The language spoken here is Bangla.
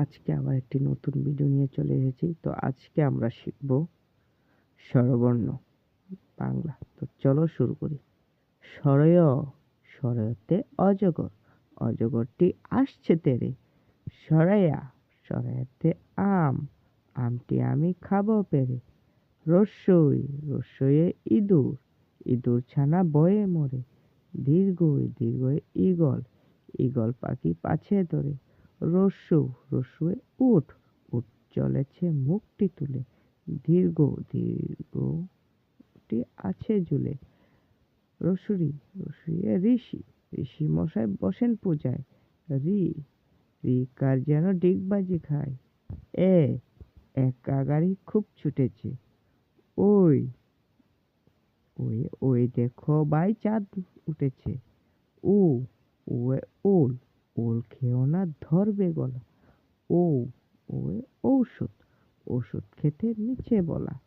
আজকে আবার একটি নতুন ভিডিও নিয়ে চলে এসেছি। তো আজকে আমরা শিখব স্বরবর্ণ বাংলা। তো চলো শুরু করি। স্বরয়, স্বরয়তে অজগর, অজগরটি আসছে তেরে। সরাইয়া, সরাইতে আম, আমটি আমি খাবো পেরে। রস্যই, রস্যইয়ে ইঁদুর, ইঁদুর ছানা বয়ে মরে। দীর্ঘই, দীর্ঘয়ে ঈগল, ঈগল পাখি পাছে ধরে। রস্যু, রস্যুয়ে উট, উট চলেছে মুখটি তুলে। দীর্ঘ, দীর্ঘটি আছে ঝুলে। রসুরি, রসুইয়ে ঋষি, ঋষি মশাই বসেন পূজায়। রি, রি কার যেন ডিগবাজি খায়। একা গাড়ি খুব ছুটেছে। ওই, ওই দেখো ভাই চাঁদ উঠেছে। উ, উয়ে ওল, ওল খেও না ধরবে গলা। ও, ওয়ে ঔষধ, ওষুধ খেতে নিচে বলা।